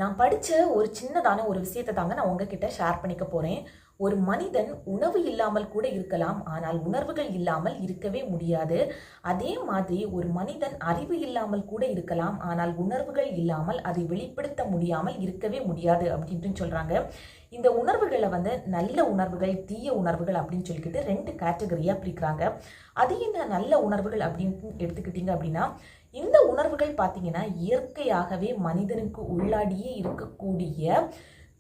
நான் படித்த ஒரு சின்னதான ஒரு விஷயத்தை தாங்க நான் உங்ககிட்ட ஷேர் பண்ணிக்க போகிறேன். ஒரு மனிதன் உணவு இல்லாமல் கூட இருக்கலாம், ஆனால் உணர்வுகள் இல்லாமல் இருக்கவே முடியாது. அதே மாதிரி ஒரு மனிதன் அறிவு இல்லாமல் கூட இருக்கலாம், ஆனால் உணர்வுகள் இல்லாமல் அதை வெளிப்படுத்த முடியாமல் இருக்கவே முடியாது அப்படின்ட்டு சொல்கிறாங்க. இந்த உணர்வுகளை நல்ல உணர்வுகள், தீய உணர்வுகள் அப்படின்னு சொல்லிக்கிட்டு 2 கேட்டகரியாக பிரிக்கிறாங்க. அது என்ன நல்ல உணர்வுகள் அப்படின்னு எடுத்துக்கிட்டிங்க அப்படின்னா, இந்த உணர்வுகள் பார்த்தீங்கன்னா இயற்கையாகவே மனிதனுக்கு உள்ளாடியே இருக்கக்கூடிய,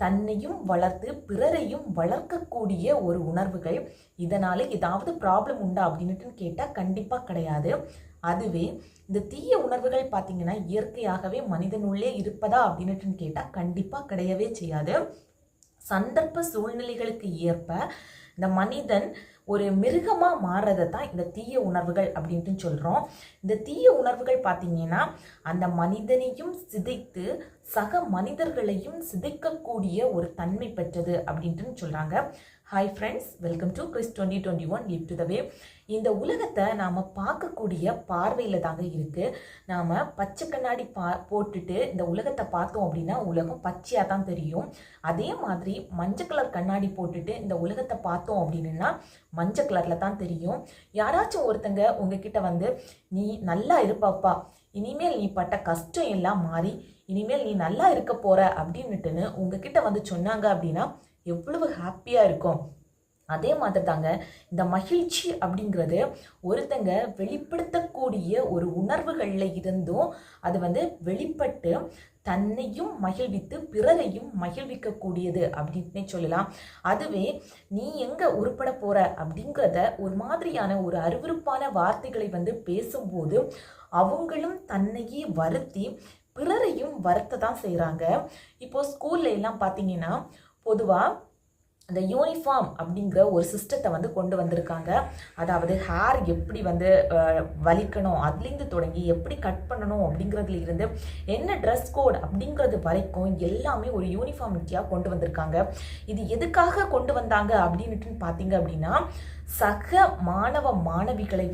தன்னையும் வளர்த்து பிறரையும் வளர்க்கக்கூடிய ஒரு உணர்வுகள். இதனால ஏதாவது ப்ராப்ளம் உண்டா அப்படின்ட்டு கேட்டால் கண்டிப்பாக கிடையாது. அதுவே இந்த தீய உணர்வுகள் பார்த்தீங்கன்னா இயற்கையாகவே மனிதனுள்ளே இருப்பதா அப்படின்ட்டு கேட்டால் கண்டிப்பாக கிடையவே செய்யாது. சந்தர்ப்ப சூழ்நிலைகளுக்கு ஏற்ப இந்த மனிதன் ஒரு மிருகமாக மாறுறதை தான் இந்த தீய உணர்வுகள் அப்படின்ட்டு சொல்கிறோம். இந்த தீய உணர்வுகள் பார்த்தீங்கன்னா அந்த மனிதனையும் சிதைத்து சக மனிதர்களையும் சிதைக்கக்கூடிய ஒரு தன்மை பெற்றது அப்படின்ட்டு சொல்கிறாங்க. Hi friends, welcome to Chris 2021 live to the way. இந்த உலகத்தை நாம் பார்க்கக்கூடிய பார்வையில் தாங்க இருக்குது. நாம் பச்சை கண்ணாடி போட்டுட்டு இந்த உலகத்தை பார்த்தோம் அப்படின்னா உலகம் பச்சையாக தான் தெரியும். அதே மாதிரி மஞ்சள் கலர் கண்ணாடி போட்டுட்டு இந்த உலகத்தை பார்த்தோம் அப்படின்னா மஞ்சள் கலரில் தான் தெரியும். யாராச்சும் ஒருத்தங்க உங்ககிட்ட நீ நல்லா இருப்பாப்பா, இனிமேல் நீ பட்ட கஷ்டம் எல்லாம் மாறி இனிமேல் நீ நல்லா இருக்க போற அப்படின்னுட்டுன்னு உங்ககிட்ட சொன்னாங்க அப்படின்னா எவ்வளவு ஹாப்பியாக இருக்கும். அதே மாதிரி தாங்க இந்த மகிழ்ச்சி அப்படிங்கிறது ஒருத்தங்க வெளிப்படுத்தக்கூடிய ஒரு உணர்வுகளில் இருந்தும் அது வெளிப்பட்டு தன்னையும் மகிழ்வித்து பிறரையும் மகிழ்விக்கக்கூடியது அப்படின்னே சொல்லலாம். அதுவே நீ எங்கே உருப்பட போற அப்படிங்கிறத ஒரு மாதிரியான ஒரு அருவருப்பான வார்த்தைகளை பேசும்போது அவங்களும் தன்னையே வருத்தி பிறரையும் வருத்த தான் செய்கிறாங்க. இப்போது ஸ்கூல்ல எல்லாம் பார்த்தீங்கன்னா பொதுவாக இந்த யூனிஃபார்ம் அப்படிங்கிற ஒரு சிஸ்டத்தை கொண்டு வந்திருக்காங்க. அதாவது ஹேர் எப்படி வலிக்கணும், அதுலேருந்து தொடங்கி எப்படி கட் பண்ணணும் அப்படிங்கிறதுல இருந்து என்ன ட்ரெஸ் கோட் அப்படிங்கிறது வரைக்கும் எல்லாமே ஒரு யூனிஃபார்மிட்டியாக கொண்டு வந்திருக்காங்க. இது எதுக்காக கொண்டு வந்தாங்க அப்படின்ட்டு பார்த்தீங்க அப்படின்னா சக மாணவ மாணவிகளை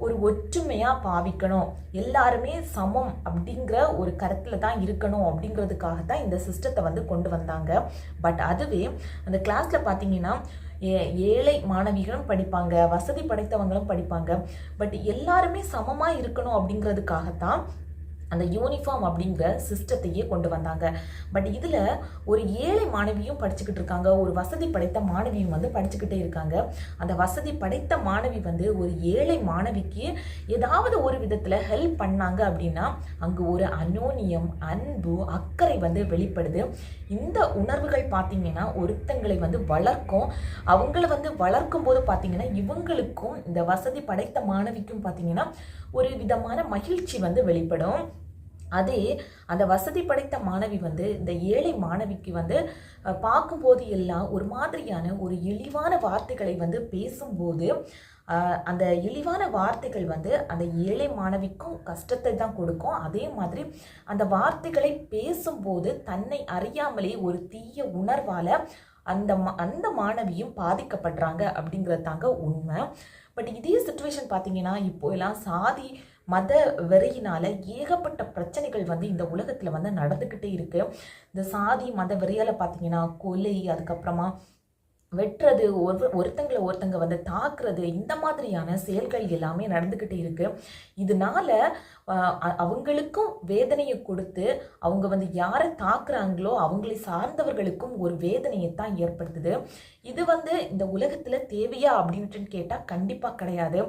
ஒரு ஒற்றுமையாக பாவிக்கணும், எல்லாருமே சமம் அப்படிங்கிற ஒரு கருத்தில் தான் இருக்கணும் அப்படிங்கிறதுக்காக தான் இந்த சிஸ்டத்தை கொண்டு வந்தாங்க. பட் அதுவே அந்த கிளாஸில் பார்த்தீங்கன்னா ஏழை மாணவிகளும் படிப்பாங்க, வசதி படைத்தவங்களும் படிப்பாங்க. பட் எல்லாருமே சமமாக இருக்கணும் அப்படிங்கிறதுக்காகத்தான் அந்த யூனிஃபார்ம் அப்படிங்கிற சிஸ்டத்தையே கொண்டு வந்தாங்க. பட் இதில் ஒரு ஏழை மாணவியும் படிச்சுக்கிட்டு இருக்காங்க, ஒரு வசதி படைத்த மாணவியும் படிச்சுக்கிட்டே இருக்காங்க. அந்த வசதி படைத்த மாணவி ஒரு ஏழை மாணவிக்கு ஏதாவது ஒரு விதத்தில் ஹெல்ப் பண்ணாங்க அப்படின்னா அங்கே ஒரு அனோனியம், அன்பு, அக்கறை வெளிப்படுது. இந்த உணர்வுகள் பார்த்தீங்கன்னா ஒருத்தங்களை வளர்க்கும். அவங்கள வளர்க்கும் போது பார்த்தீங்கன்னா இவங்களுக்கும் இந்த வசதி படைத்த மாணவிக்கும் பார்த்தீங்கன்னா ஒரு விதமான மகிழ்ச்சி வெளிப்படும். அதே அந்த வசதி படைத்த மாணவி இந்த ஏழை மாணவிக்கு பார்க்கும்போது எல்லாம் ஒரு மாதிரியான ஒரு இழிவான வார்த்தைகளை பேசும்போது அந்த இழிவான வார்த்தைகள் அந்த ஏழை மாணவிக்கும் கஷ்டத்தை தான் கொடுக்கும். அதே மாதிரி அந்த வார்த்தைகளை பேசும்போது தன்னை அறியாமலே ஒரு தீய உணர்வால் அந்த மாணவியும் பாதிக்கப்படுறாங்க அப்படிங்கிறது தாங்க உண்மை. பட் இதே சிச்சுவேஷன் பார்த்தீங்கன்னா இப்போ எல்லாம் சாதி மத வெறியினால ஏகப்பட்ட பிரச்சனைகள் இந்த உலகத்தில் நடந்துக்கிட்டே இருக்கு. இந்த சாதி மத வெறியால் பார்த்தீங்கன்னா கொலை, அதுக்கப்புறமா வெட்டுறது, ஒருத்தங்களை ஒருத்தங்க தாக்குறது, இந்த மாதிரியான செயல்கள் எல்லாமே நடந்துக்கிட்டே இருக்கு. இதனால அவங்களுக்கும் வேதனையை கொடுத்து அவங்க யாரை தாக்குறாங்களோ அவங்களை சார்ந்தவர்களுக்கும் ஒரு வேதனையை தான் ஏற்படுத்துது. இது இந்த உலகத்தில் தேவையா அப்படின்ட்டு கேட்டால் கண்டிப்பாக கிடையாது.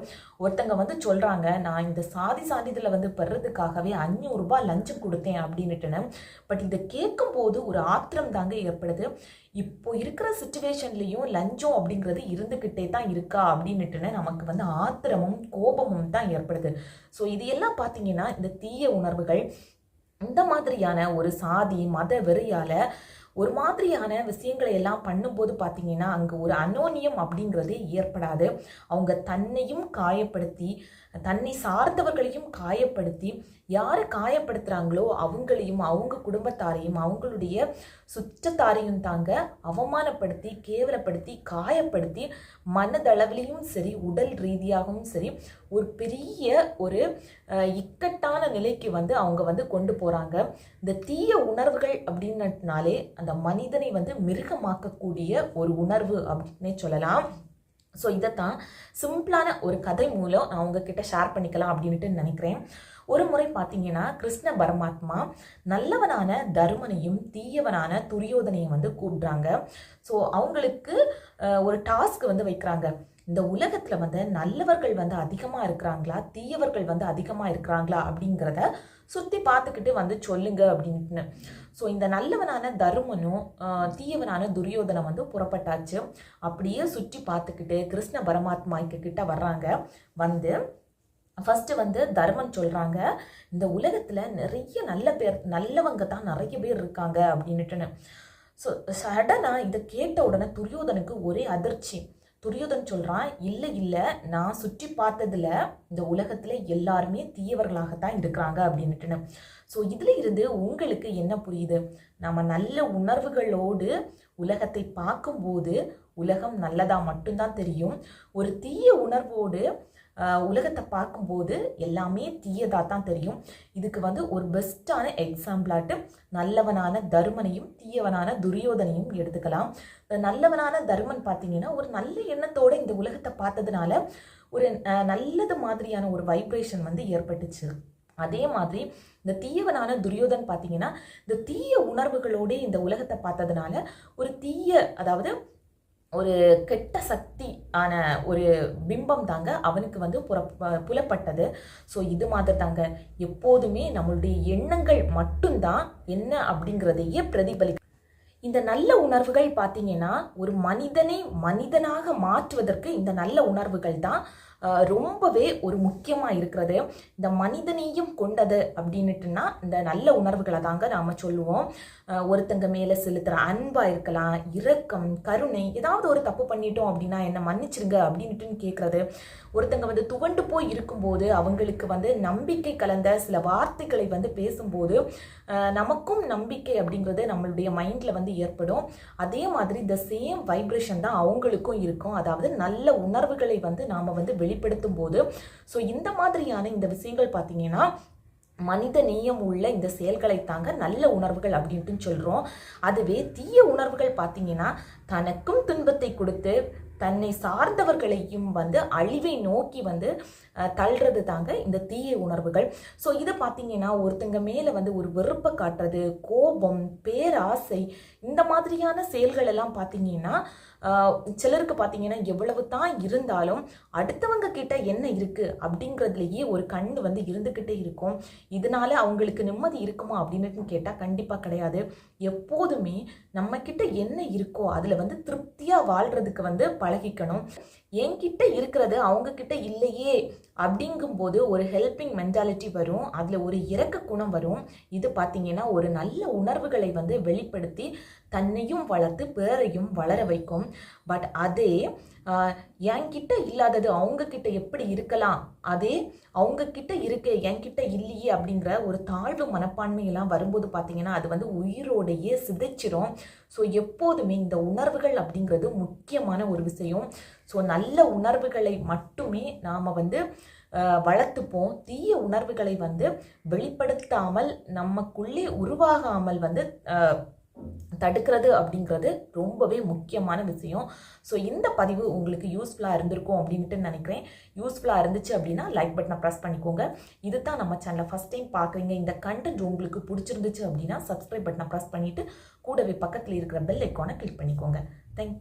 ஒருத்தங்க சொல்கிறாங்க, நான் இந்த சாதி சான்றிதழை பெறதுக்காகவே 500 ரூபாய் லஞ்சம் கொடுத்தேன் அப்படின்னுட்டுன்னு. பட் இதை கேட்கும் போது ஒரு ஆத்திரம் தாங்க ஏற்படுது. இப்போ இருக்கிற சிச்சுவேஷன்லேயும் லஞ்சம் அப்படிங்கிறது இருந்துக்கிட்டே தான் இருக்கா அப்படின்னுட்டுன்னு நமக்கு ஆத்திரமும் கோபமும் தான் ஏற்படுது. ஸோ இது எல்லாம் பார்த்தீங்கன்னா இந்த தீய உணர்வுகள் இந்த மாதிரியான ஒரு சாதி மத வெறியால் ஒரு மாதிரியான விஷயங்களை எல்லாம் பண்ணும்போது பார்த்தீங்கன்னா அங்கே ஒரு அனோனியம் அப்படிங்கிறது ஏற்படாது. அவங்க தன்னையும் காயப்படுத்தி தன்னை சார்ந்தவர்களையும் காயப்படுத்தி யாரை காயப்படுத்துகிறாங்களோ அவங்களையும் அவங்க குடும்பத்தாரையும் அவங்களுடைய சுற்றத்தாரையும் தாங்க அவமானப்படுத்தி கேவலப்படுத்தி காயப்படுத்தி மனதளவிலையும் சரி உடல் ரீதியாகவும் சரி ஒரு பெரிய ஒரு இக்கட்டான நிலைக்கு வந்து அவங்க வந்து கொண்டு போகிறாங்க. இந்த தீய உணர்வுகள் அப்படின்னாலே அந்த மனிதனை வந்து மிருகமாக்கக்கூடிய ஒரு உணர்வு அப்படின்னே சொல்லலாம். ஸோ இதைத்தான் சிம்பிளான ஒரு கதை மூலம் நான் உங்ககிட்ட ஷேர் பண்ணிக்கலாம் அப்படின்ட்டு நினைக்கிறேன். ஒரு முறை பார்த்தீங்கன்னா கிருஷ்ண பரமாத்மா நல்லவனான தருமனையும் தீயவனான துரியோதனையும் வந்து கூப்பிடுறாங்க. ஸோ அவங்களுக்கு ஒரு டாஸ்க் வந்து வைக்கிறாங்க. இந்த உலகத்தில் வந்து நல்லவர்கள் வந்து அதிகமாக இருக்கிறாங்களா தீயவர்கள் வந்து அதிகமாக இருக்கிறாங்களா அப்படிங்கிறத சுற்றி பார்த்துக்கிட்டு வந்து சொல்லுங்க அப்படின்னு. ஸோ இந்த நல்லவனான தருமனும் தீயவனான துரியோதனை வந்து புறப்பட்டாச்சு. அப்படியே சுற்றி பார்த்துக்கிட்டு கிருஷ்ண பரமாத்மா கிட்ட வர்றாங்க. வந்து ஃபஸ்ட்டு வந்து தர்மன் சொல்கிறாங்க, இந்த உலகத்தில் நிறைய நல்லவங்க தான் நிறைய பேர் இருக்காங்க அப்படின்னுட்டுன்னு. ஸோ சடனாக இதை கேட்ட உடனே துரியோதனுக்கு ஒரே அதிர்ச்சி. துரியோதன் சொல்கிறான், இல்லை நான் சுற்றி பார்த்ததில் இந்த உலகத்தில் எல்லாருமே தீயவர்களாகத்தான் இருக்கிறாங்க அப்படின்ட்டுன்னு. ஸோ இதில் இருந்து உங்களுக்கு என்ன புரியுது? நம்ம நல்ல உணர்வுகளோடு உலகத்தை பார்க்கும்போது உலகம் நல்லதாக மட்டும்தான் தெரியும். ஒரு தீய உணர்வோடு உலகத்தை பார்க்கும்போது எல்லாமே தீயதாக தான் தெரியும். இதுக்கு வந்து ஒரு பெஸ்ட்டான எக்ஸாம்பிளாட்டு நல்லவனான தருமனையும் தீயவனான துரியோதனையும் எடுத்துக்கலாம். நல்லவனான தருமன் பார்த்தீங்கன்னா ஒரு நல்ல எண்ணத்தோடு இந்த உலகத்தை பார்த்ததுனால ஒரு நல்லது மாதிரியான ஒரு வைப்ரேஷன் வந்து ஏற்பட்டுச்சு. அதே மாதிரி இந்த தீயவனான துரியோதன் பார்த்தீங்கன்னா இந்த தீய உணர்வுகளோடு இந்த உலகத்தை பார்த்ததுனால ஒரு அதாவது ஒரு கெட்ட சக்தி ஆன ஒரு பிம்பம் தாங்க அவனுக்கு வந்து புலப்பட்டது. ஸோ இது மாதிரி தாங்க எப்போதுமே நம்மளுடைய எண்ணங்கள் மட்டும்தான் என்ன அப்படிங்கிறதையே பிரதிபலி. இந்த நல்ல உணர்வுகள் பார்த்தீங்கன்னா ஒரு மனிதனை மனிதனாக மாற்றுவதற்கு இந்த நல்ல உணர்வுகள் தான் ரொம்பவே ஒரு முக்கியமாக இருக்கிறது. இந்த மனிதனையும் கொண்டது அப்படின்னுட்டுனா இந்த நல்ல உணர்வுகளை தாங்க நாம் சொல்லுவோம். ஒருத்தங்க மேலே செலுத்துகிற அன்பாக இருக்கலாம், இரக்கம், கருணை. ஏதாவது ஒரு தப்பு பண்ணிட்டோம் அப்படின்னா என்னை மன்னிச்சிருங்க அப்படின்ட்டுன்னு கேட்குறது. ஒருத்தங்க வந்து துவண்டு போய் இருக்கும்போது அவங்களுக்கு வந்து நம்பிக்கை கலந்த சில வார்த்தைகளை வந்து பேசும்போது நமக்கும் நம்பிக்கை அப்படிங்கிறது நம்மளுடைய மைண்டில் வந்து ஏற்படும். அதே மாதிரி இந்த சேம் வைப்ரேஷன் தான் அவங்களுக்கும் இருக்கும். அதாவது நல்ல உணர்வுகளை வந்து நாம் வந்து வெளிப்படுத்தும் போது ஸோ இந்த மாதிரியான இந்த விஷயங்கள் பார்த்தீங்கன்னா மனித நேயம் உள்ள இந்த செயல்களை தாங்க நல்ல உணர்வுகள் அப்படின்ட்டு சொல்கிறோம். அதுவே தீய உணர்வுகள் பார்த்தீங்கன்னா தனக்கும் துன்பத்தை கொடுத்து தன்னை சார்ந்தவர்களையும் வந்து அழிவை நோக்கி வந்து தள்ளுறது தாங்க இந்த தீய உணர்வுகள். ஸோ இது பார்த்தீங்கன்னா ஒருத்தங்க மேலே வந்து ஒரு வெறுப்பை காட்டுறது, கோபம், பேராசை, இந்த மாதிரியான செயல்கள் எல்லாம் பார்த்தீங்கன்னா சிலருக்கு பார்த்தீங்கன்னா எவ்வளவு தான் இருந்தாலும் அடுத்தவங்க கிட்ட என்ன இருக்குது அப்படிங்கிறதுலையே ஒரு கண் வந்து இருந்துக்கிட்டே இருக்கும். இதனால அவங்களுக்கு நிம்மதி இருக்குமா அப்படின்னு கேட்டால் கண்டிப்பாக கிடையாது. எப்போதுமே நம்ம கிட்ட என்ன இருக்கோ அதில் வந்து திருப்தியாக வாழ்கிறதுக்கு வந்து பழகிக்கணும். என்கிட்ட இருக்கிறது அவங்க கிட்ட இல்லையே அப்படிங்கும்போது ஒரு ஹெல்பிங் மென்டாலிட்டி வரும், அதில் ஒரு இரக்க குணம் வரும். இது பார்த்தீங்கன்னா ஒரு நல்ல உணர்வுகளை வந்து வெளிப்படுத்தி தன்னையும் வளர்த்து பிறரையும் வளர வைக்கும். பட் அதே என்கிட்ட இல்லாதது அவங்க கிட்ட எப்படி இருக்கலாம், அதே அவங்க கிட்ட இருக்கு என்கிட்ட இல்லையே அப்படிங்கிற ஒரு தாழ்வு மனப்பான்மையெல்லாம் வரும்போது பார்த்தீங்கன்னா அது வந்து உயிரோடையே சிதைச்சிரும். ஸோ எப்போதுமே இந்த உணர்வுகள் அப்படிங்கிறது முக்கியமான ஒரு விஷயம். ஸோ நல்ல உணர்வுகளை மட்டுமே நாம் வந்து வளர்த்துப்போம். தீய உணர்வுகளை வந்து வெளிப்படுத்தாமல் நமக்குள்ளே உருவாகாமல் வந்து தடுக்கிறது அப்படிங்கிறது ரொம்பவே முக்கியமான விஷயம். ஸோ இந்த பதிவு உங்களுக்கு யூஸ்ஃபுல்லாக இருந்திருக்கும் அப்படின்ட்டு நினைக்கிறேன். யூஸ்ஃபுல்லாக இருந்துச்சு அப்படின்னா லைக் பட்டனை ப்ரெஸ் பண்ணிக்கோங்க. இது தான் நம்ம சேனலை ஃபஸ்ட் டைம் பார்க்குறீங்க, இந்த கண்டென்ட் உங்களுக்கு பிடிச்சிருந்துச்சு அப்படின்னா சப்ஸ்கிரைப் பட்டனை ப்ரெஸ் பண்ணிவிட்டு கூடவே பக்கத்தில் இருக்கிற பெல் ஐக்கானை கிளிக் பண்ணிக்கோங்க. தேங்க்யூ.